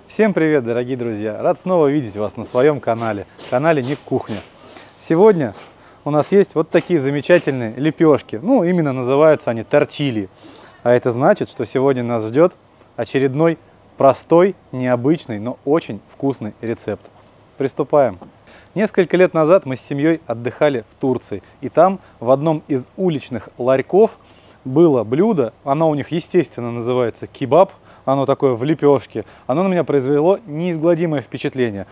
Всем привет, дорогие друзья! Рад снова видеть вас на своем канале Ник Кухня. Сегодня у нас есть вот такие замечательные лепешки. Ну, именно называются они тортильи. А это значит, что сегодня нас ждет очередной простой, необычный, но очень вкусный рецепт. Приступаем. Несколько лет назад мы с семьей отдыхали в Турции. И там в одном из уличных ларьков было блюдо. Оно у них, естественно, называется кебаб. Оно такое в лепешке. Оно на меня произвело неизгладимое впечатление.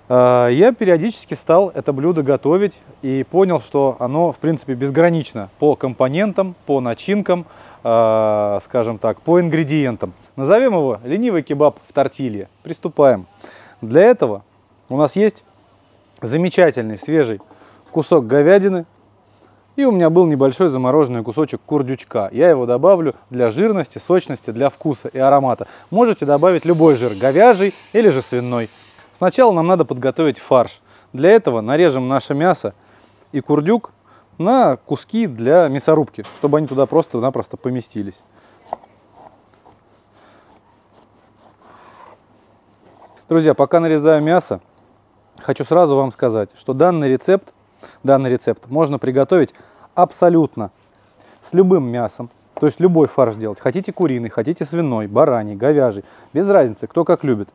Я периодически стал это блюдо готовить и понял, что оно, в принципе, безгранично по компонентам, по начинкам, скажем так, по ингредиентам. Назовем его ленивый кебаб в тортилье. Приступаем. Для этого у нас есть замечательный свежий кусок говядины. И у меня был небольшой замороженный кусочек курдючка. Я его добавлю для жирности, сочности, для вкуса и аромата. Можете добавить любой жир, говяжий или же свиной. Сначала нам надо подготовить фарш. Для этого нарежем наше мясо и курдюк на куски для мясорубки, чтобы они туда просто-напросто поместились. Друзья, пока нарезаю мясо, хочу сразу вам сказать, что данный рецепт можно приготовить абсолютно с любым мясом, то есть любой фарш делать. Хотите куриный, хотите свиной, бараний, говяжий, без разницы, кто как любит.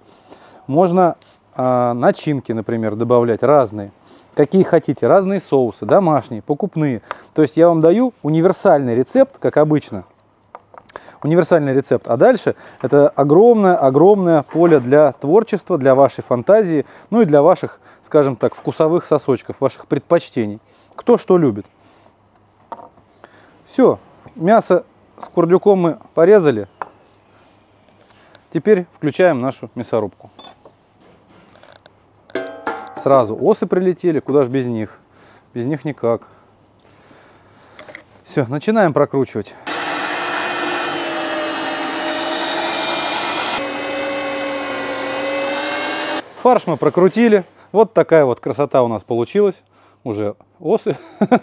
Можно начинки, например, добавлять разные, какие хотите, разные соусы, домашние, покупные. То есть я вам даю универсальный рецепт, как обычно. Универсальный рецепт. А дальше это огромное поле для творчества, для вашей фантазии, ну и для ваших, скажем так, вкусовых сосочков, ваших предпочтений. Кто что любит. Все, мясо с курдюком мы порезали. Теперь включаем нашу мясорубку. Сразу осы прилетели, куда ж без них? Без них никак. Все, начинаем прокручивать. Фарш мы прокрутили. Вот такая вот красота у нас получилась. Уже осы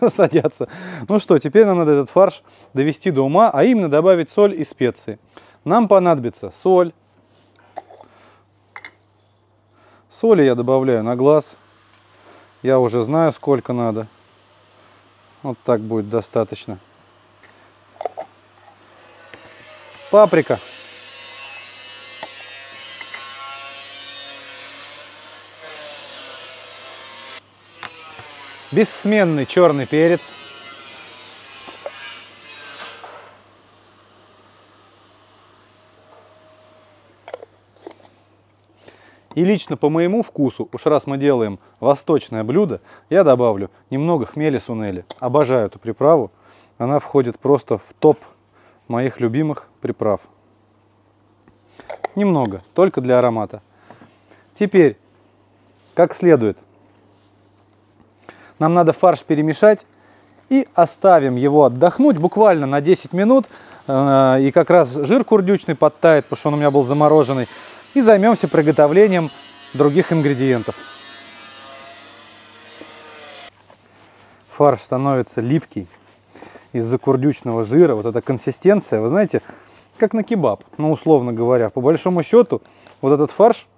садятся. Ну что, теперь нам надо этот фарш довести до ума, а именно добавить соль и специи. Нам понадобится соль. Соли я добавляю на глаз. Я уже знаю, сколько надо. Вот так будет достаточно. Паприка. Бессменный черный перец. И лично по моему вкусу, уж раз мы делаем восточное блюдо, я добавлю немного хмели-сунели. Обожаю эту приправу. Она входит просто в топ моих любимых приправ. Немного, только для аромата. Теперь, как следует. Нам надо фарш перемешать и оставим его отдохнуть буквально на 10 минут. И как раз жир курдючный подтает, потому что он у меня был замороженный. И займемся приготовлением других ингредиентов. Фарш становится липкий из-за курдючного жира. Вот эта консистенция, вы знаете, как на кебаб, ну условно говоря. По большому счету, вот этот фарш,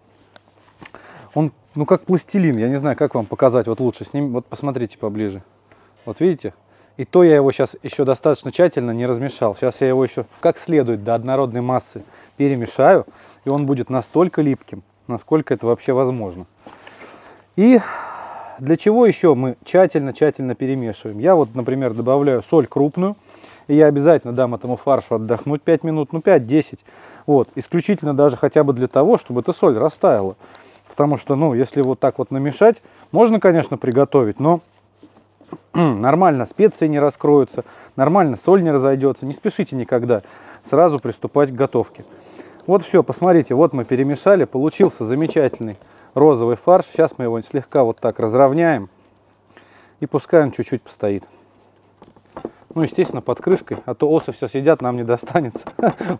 он ну как пластилин, я не знаю, как вам показать, вот лучше с ним, вот посмотрите поближе, вот видите, и то я его сейчас еще достаточно тщательно не размешал, сейчас я его еще как следует до однородной массы перемешаю, и он будет настолько липким, насколько это вообще возможно. И для чего еще мы тщательно перемешиваем? Я вот, например, добавляю соль крупную, и я обязательно дам этому фаршу отдохнуть 5 минут, ну 5-10, вот, исключительно даже хотя бы для того, чтобы эта соль растаяла. Потому что, ну, если вот так вот намешать, можно, конечно, приготовить, но нормально специи не раскроются, нормально соль не разойдется. Не спешите никогда сразу приступать к готовке. Вот все, посмотрите, вот мы перемешали, получился замечательный розовый фарш. Сейчас мы его слегка вот так разровняем и пускай он чуть-чуть постоит. Ну, естественно, под крышкой, а то осы все сидят, нам не достанется.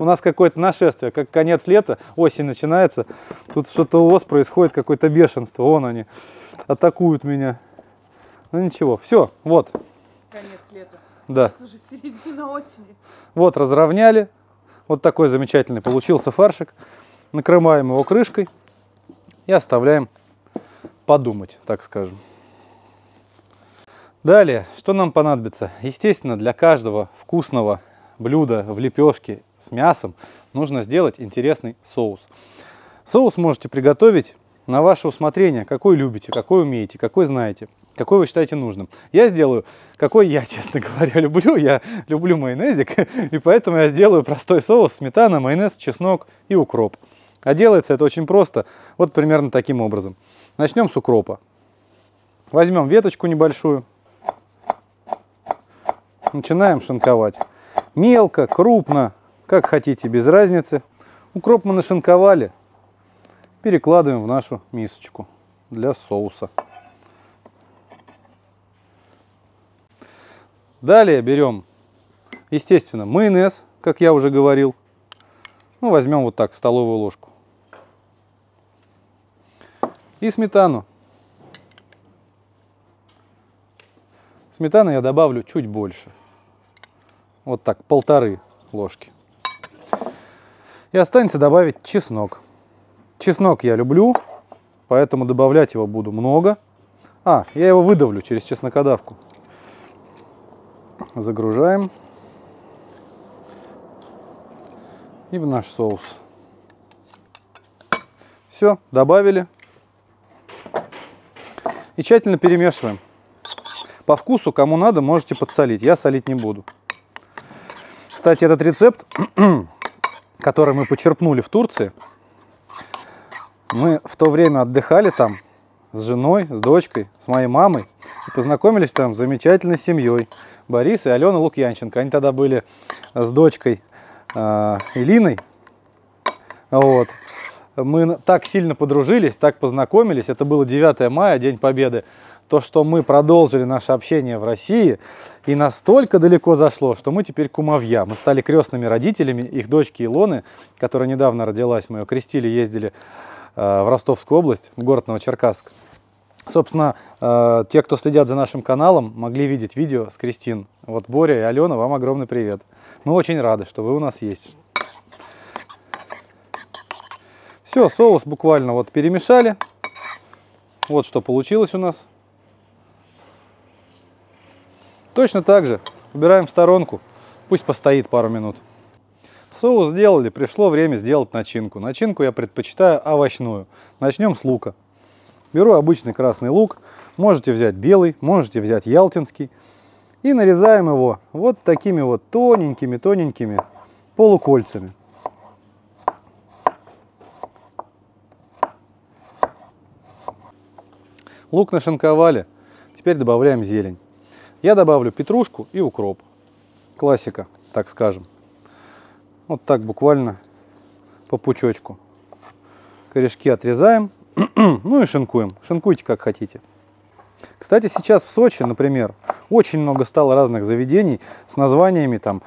У нас какое-то нашествие, как конец лета, осень начинается. Тут что-то у ос происходит, какое-то бешенство. Вон они атакуют меня. Ну ничего, все, вот. Конец лета. Да. Уже середина осени. Вот, разровняли. Вот такой замечательный получился фаршик. накрываем его крышкой и оставляем подумать, так скажем. Далее, что нам понадобится? Естественно, для каждого вкусного блюда в лепешке с мясом нужно сделать интересный соус. Соус можете приготовить на ваше усмотрение, какой любите, какой умеете, какой знаете, какой вы считаете нужным. Я сделаю, какой я, честно говоря, люблю. Я люблю майонезик, и поэтому я сделаю простой соус: сметана, майонез, чеснок и укроп. А делается это очень просто, вот примерно таким образом. Начнем с укропа. Возьмем веточку небольшую, начинаем шинковать. Мелко, крупно, как хотите, без разницы. Укроп мы нашинковали, перекладываем в нашу мисочку для соуса. Далее берем, естественно, майонез, как я уже говорил. Ну, возьмем вот так столовую ложку. И сметану. Сметаны я добавлю чуть больше. Вот так, 1,5 ложки. И останется добавить чеснок. Чеснок я люблю, поэтому добавлять его буду много. Я его выдавлю через чеснокодавку. Загружаем. И в наш соус. Все, добавили. И тщательно перемешиваем. По вкусу, кому надо, можете подсолить. Я солить не буду. Кстати, этот рецепт, который мы почерпнули в Турции, мы в то время отдыхали там с женой, с дочкой, с моей мамой. И познакомились там с замечательной семьей. Борис и Алена Лукьянченко. Они тогда были с дочкой Илиной. Вот. Мы так сильно подружились, так познакомились. Это было 9 мая, День Победы. То, что мы продолжили наше общение в России, и настолько далеко зашло, что мы теперь кумовья. Мы стали крестными родителями их дочки Илоны, которая недавно родилась. Мы ее крестили, ездили в Ростовскую область, в город Новочеркасск. Собственно, те, кто следят за нашим каналом, могли видеть видео с крестин. Вот Боря и Алена, вам огромный привет. Мы очень рады, что вы у нас есть. Все, соус буквально вот перемешали. Вот что получилось у нас. Точно так же убираем в сторонку, пусть постоит пару минут. Соус сделали, пришло время сделать начинку. Начинку я предпочитаю овощную. Начнем с лука. Беру обычный красный лук, можете взять белый, можете взять ялтинский. И нарезаем его вот такими вот тоненькими полукольцами. Лук нашинковали, теперь добавляем зелень. Я добавлю петрушку и укроп. Классика, так скажем. Вот так буквально по пучочку. Корешки отрезаем, ну и шинкуем. Шинкуйте как хотите. Кстати, сейчас в Сочи, например, очень много стало разных заведений с названиями там,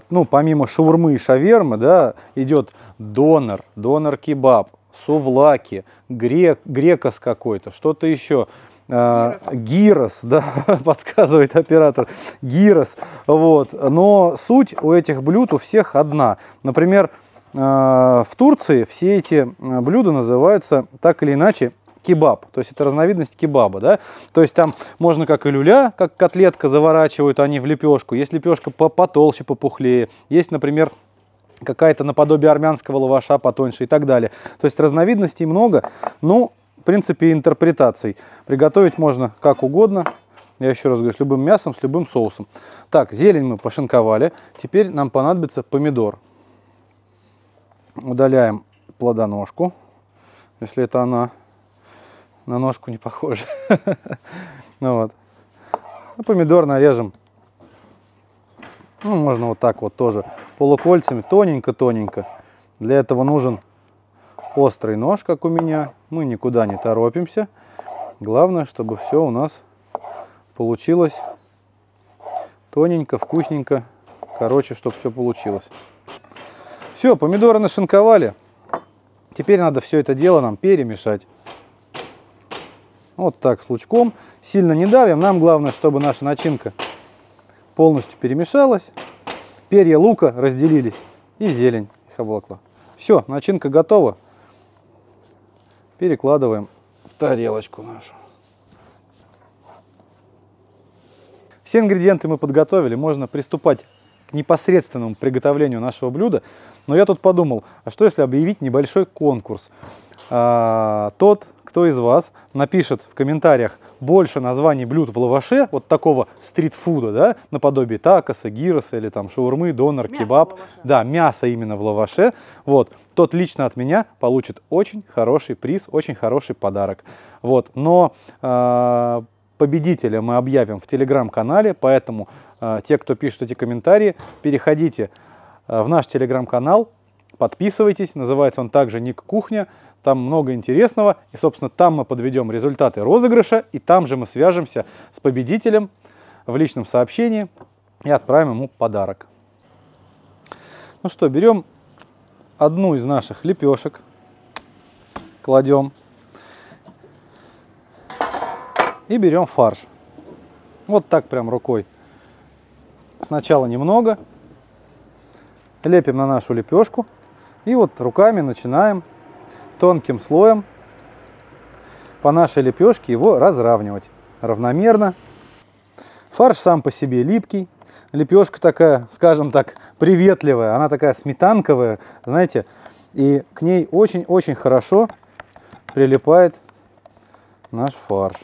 ну, помимо шаурмы и шавермы, да, идет донор, донор-кебаб, сувлаки, грекос какой-то, что-то еще. Гирос, да, подсказывает оператор, гирос, вот, но суть у этих блюд у всех одна. Например, в Турции все эти блюда называются так или иначе кебаб, то есть это разновидность кебаба, да, то есть там можно как и люля, как котлетка заворачивают они в лепешку, есть лепешка потолще, попухлее, есть, например, какая-то наподобие армянского лаваша потоньше и так далее. То есть разновидностей много, ну, в принципе, интерпретаций. Приготовить можно как угодно. Я еще раз говорю, с любым мясом, с любым соусом. Так, зелень мы пошинковали. Теперь нам понадобится помидор. Удаляем плодоножку, если это она. На ножку не похожа. Вот. Помидор нарежем. Ну, можно вот так вот тоже полукольцами, тоненько-тоненько. Для этого нужен острый нож, как у меня. Мы никуда не торопимся. Главное, чтобы все у нас получилось тоненько, вкусненько. Короче, чтобы все получилось. Все, помидоры нашинковали. Теперь надо все это дело нам перемешать. Вот так, с лучком. Сильно не давим. Нам главное, чтобы наша начинка полностью перемешалась. Перья лука разделились. И зелень их обволокла. Все, начинка готова. перекладываем в тарелочку нашу. Все ингредиенты мы подготовили, можно приступать к непосредственному приготовлению нашего блюда. Но я тут подумал, а что если объявить небольшой конкурс? Тот, кто из вас напишет в комментариях больше названий блюд в лаваше, вот такого стритфуда, да, наподобие такоса, гироса или там шаурмы, донор, Мясо кебаб, в лаваше. да, мясо именно в лаваше, вот, тот лично от меня получит очень хороший приз, очень хороший подарок. Вот, но победителя мы объявим в телеграм-канале, поэтому те, кто пишет эти комментарии, переходите в наш телеграм-канал, подписывайтесь, называется он также «Ник Кухня», там много интересного, и, собственно, там мы подведем результаты розыгрыша, и там же мы свяжемся с победителем в личном сообщении и отправим ему подарок. Ну что, берем одну из наших лепешек, кладем и берем фарш. Вот так прям рукой. Сначала немного, лепим на нашу лепешку и вот руками начинаем тонким слоем по нашей лепешке его разравнивать равномерно. Фарш сам по себе липкий, лепешка такая, скажем так, приветливая, она такая сметанковая, знаете, и к ней очень-очень хорошо прилипает наш фарш.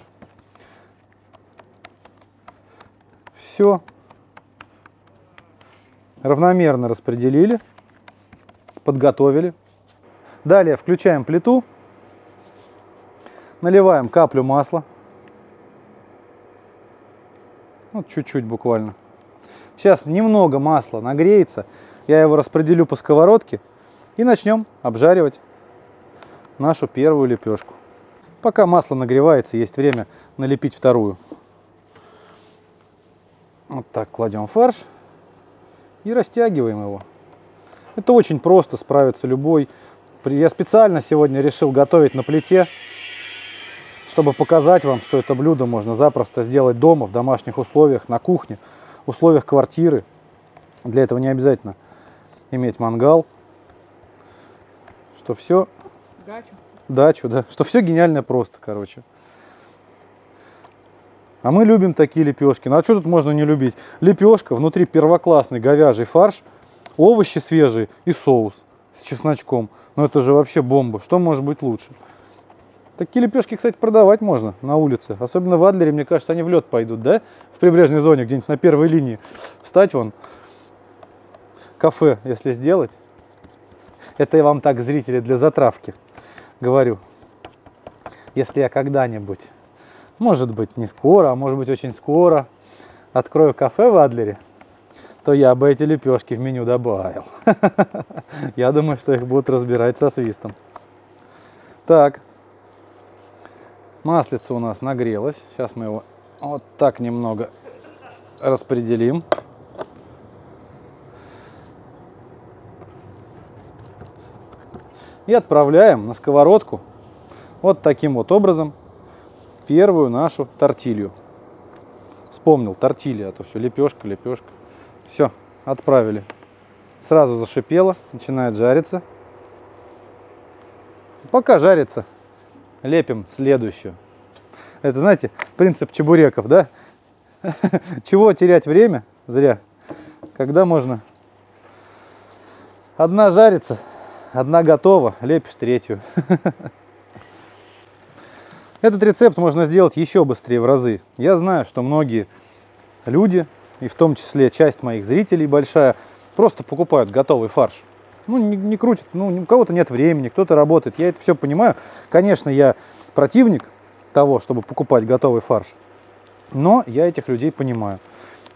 Все. Равномерно распределили, подготовили. Далее включаем плиту, наливаем каплю масла, вот чуть-чуть буквально. Сейчас немного масла нагреется, я его распределю по сковородке и начнем обжаривать нашу первую лепешку. Пока масло нагревается, есть время налепить вторую. Вот так кладем фарш и растягиваем его. Это очень просто, справится любой. Я специально сегодня решил готовить на плите, чтобы показать вам, что это блюдо можно запросто сделать дома, в домашних условиях, на кухне, в условиях квартиры. Для этого не обязательно иметь мангал. Что все... Дачу, да. Что все гениально просто, короче. А мы любим такие лепешки. Ну а что тут можно не любить? Лепешка, внутри первоклассный говяжий фарш, овощи свежие и соус с чесночком. Ну это же вообще бомба. Что может быть лучше? Такие лепешки, кстати, продавать можно на улице. Особенно в Адлере, мне кажется, они в лед пойдут, да? В прибрежной зоне, где-нибудь на первой линии. Встать вон, кафе, если сделать. Это я вам так, зрители, для затравки говорю. Если я когда-нибудь, может быть, не скоро, а может быть, очень скоро открою кафе в Адлере, то я бы эти лепешки в меню добавил. Я думаю, что их будут разбирать со свистом. Так. Маслице у нас нагрелось. Сейчас мы его вот так немного распределим. И отправляем на сковородку вот таким вот образом первую нашу тортилью. Вспомнил, тортилья, а то все лепешка, лепешка. Все, отправили. Сразу зашипело, начинает жариться. Пока жарится, лепим следующую. Это, знаете, принцип чебуреков, да? Чего терять время? Зря. Когда можно... Одна жарится, одна готова, лепишь третью. Этот рецепт можно сделать еще быстрее в разы. Я знаю, что многие люди, и в том числе часть моих зрителей большая, просто покупают готовый фарш. Ну, не крутят, ну, у кого-то нет времени, кто-то работает. Я это все понимаю. Конечно, я противник того, чтобы покупать готовый фарш. Но я этих людей понимаю.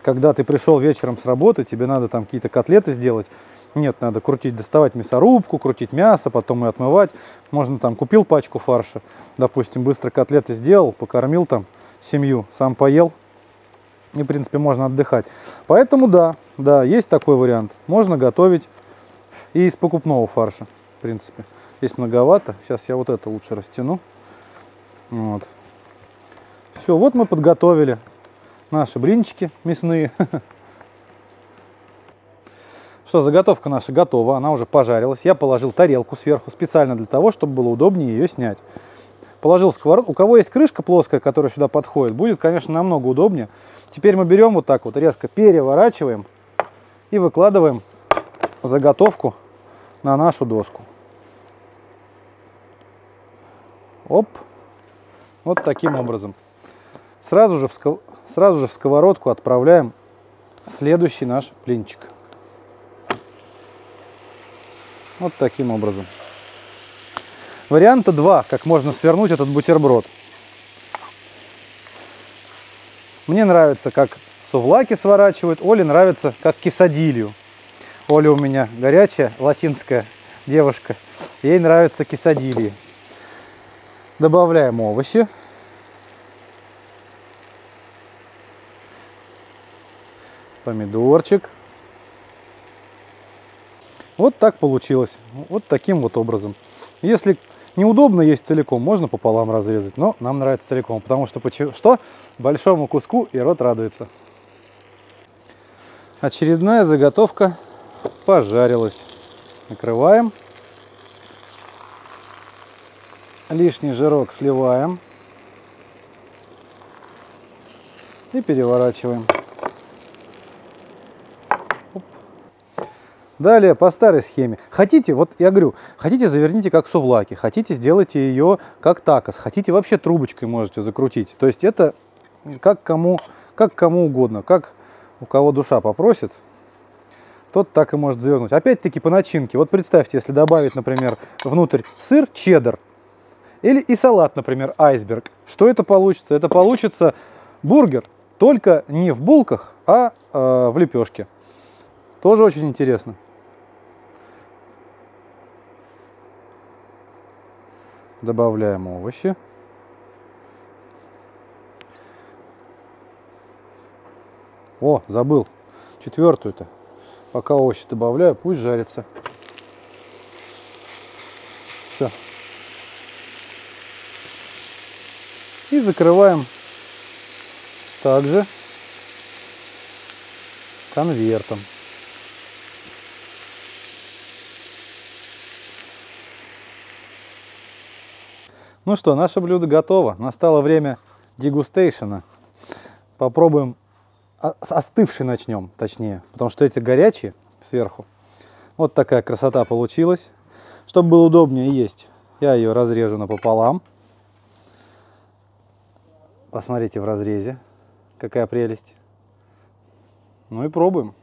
Когда ты пришел вечером с работы, тебе надо там какие-то котлеты сделать. Нет, надо крутить, доставать мясорубку, крутить мясо, потом и отмывать. Можно там, купил пачку фарша, допустим, быстро котлеты сделал, покормил там семью, сам поел. И, в принципе, можно отдыхать. Поэтому да, есть такой вариант. Можно готовить и из покупного фарша, в принципе. Здесь многовато. Сейчас я вот это лучше растяну. Вот. Все, вот мы подготовили наши блинчики мясные. Что, заготовка наша готова, она уже пожарилась. Я положил тарелку сверху специально для того, чтобы было удобнее ее снять. положил в сковородку. У кого есть крышка плоская, которая сюда подходит, будет, конечно, намного удобнее. Теперь мы берем вот так вот, резко переворачиваем и выкладываем заготовку на нашу доску. Оп. Вот таким образом. Сразу же в сковородку отправляем следующий наш блинчик. Вот таким образом. Варианта 2, как можно свернуть этот бутерброд. Мне нравится, как сувлаки сворачивают. Оле нравится, как кесадилью. Оля у меня горячая, латинская девушка. Ей нравятся кесадильи. Добавляем овощи. Помидорчик. Вот так получилось. Вот таким вот образом. Если неудобно есть целиком, можно пополам разрезать. Но нам нравится целиком. Потому что большому куску и рот радуется. Очередная заготовка пожарилась. Накрываем. Лишний жирок сливаем. И переворачиваем. Далее по старой схеме. Хотите, вот я говорю, хотите заверните как сувлаки, хотите сделайте ее как такос, хотите вообще трубочкой можете закрутить. То есть это как кому угодно, как у кого душа попросит, тот так и может завернуть. Опять-таки по начинке. Вот представьте, если добавить, например, внутрь сыр чеддер или и салат, например, айсберг. Что это получится? Это получится бургер, только не в булках, а в лепешке. Тоже очень интересно. Добавляем овощи. О, забыл. Четвертую-то. Пока овощи добавляю, пусть жарится. Все. И закрываем также конвертом. Ну что, наше блюдо готово. Настало время дегустейшена. Попробуем. С остывшей начнем, точнее. Потому что эти горячие сверху. Вот такая красота получилась. Чтобы было удобнее есть, я ее разрежу напополам. Посмотрите в разрезе. Какая прелесть. Ну и пробуем.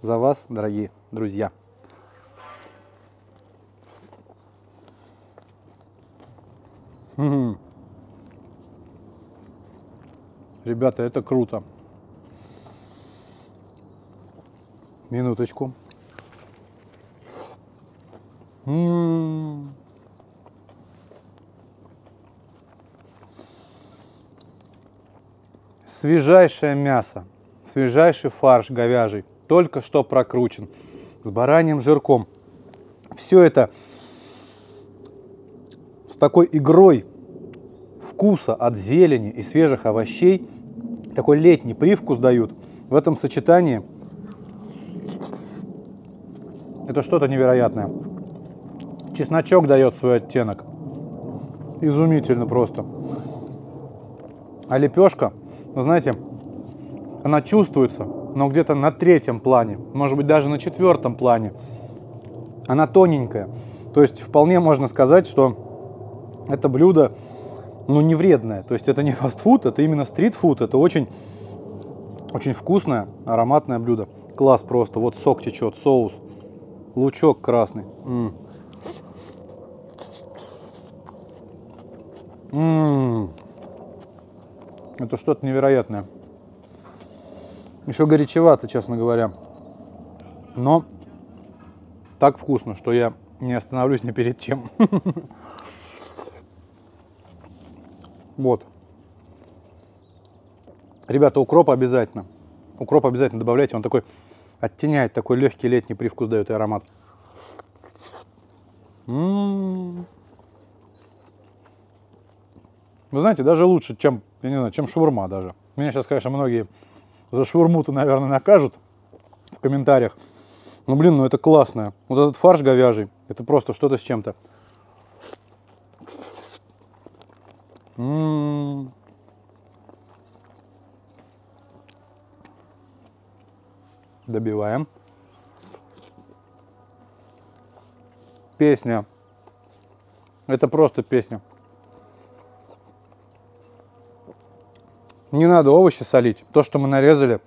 За вас, дорогие друзья. Ребята, это круто. Минуточку. Свежайшее мясо, свежайший фарш говяжий, только что прокручен, с бараньим жирком. Все это с такой игрой вкуса от зелени и свежих овощей, такой летний привкус дают. В этом сочетании это что-то невероятное. Чесночок дает свой оттенок. Изумительно просто. А лепешка, вы знаете, она чувствуется, но где-то на третьем плане, может быть даже на четвертом плане. Она тоненькая. То есть вполне можно сказать, что это блюдо, ну, не вредное. То есть это не фастфуд, это именно стритфуд. Это очень, очень вкусное, ароматное блюдо. Класс просто. Вот сок течет, соус, лучок красный. Это что-то невероятное. Еще горячевато, честно говоря. Но так вкусно, что я не остановлюсь ни перед чем. Вот. Ребята, укроп обязательно. Укроп обязательно добавляйте. Он такой оттеняет, такой легкий летний привкус дает и аромат. Вы знаете, даже лучше, чем, я не знаю, чем шаурма даже. Меня сейчас, конечно, многие за шаурму-то, наверное, накажут в комментариях. Но, блин, ну это классное. Вот этот фарш говяжий, это просто что-то с чем-то. Добиваем. Песня. Это просто песня. Не надо овощи солить. То, что мы нарезали,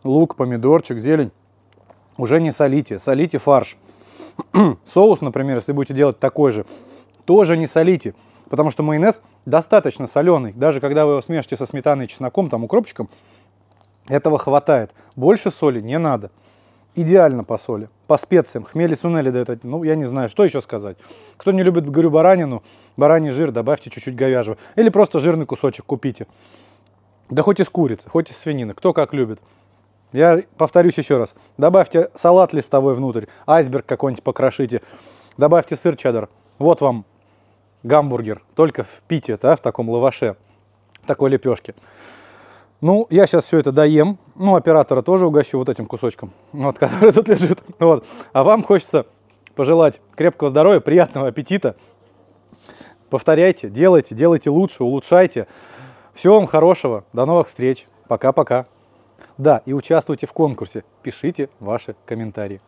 лук, помидорчик, зелень, уже не солите. Солите фарш. Соус, например, если будете делать такой же, тоже не солите. Потому что майонез достаточно соленый. Даже когда вы его смешите со сметаной, чесноком, там, укропчиком, этого хватает. Больше соли не надо. Идеально по соли, по специям. Хмели сунели дает, ну, я не знаю, что еще сказать. Кто не любит, говорю, баранину, бараний жир, добавьте чуть-чуть говяжьего. Или просто жирный кусочек купите. Да хоть из курицы, хоть из свинины, кто как любит. Я повторюсь еще раз. Добавьте салат листовой внутрь, айсберг какой-нибудь покрошите. Добавьте сыр чеддер. Вот вам гамбургер, только в пите, да, в таком лаваше, такой лепешке. Ну, я сейчас все это доем. Ну, оператора тоже угощу вот этим кусочком, вот, который тут лежит. Вот. А вам хочется пожелать крепкого здоровья, приятного аппетита. Повторяйте, делайте лучше, улучшайте. Всего вам хорошего. До новых встреч. Пока-пока. Да, и участвуйте в конкурсе. Пишите ваши комментарии.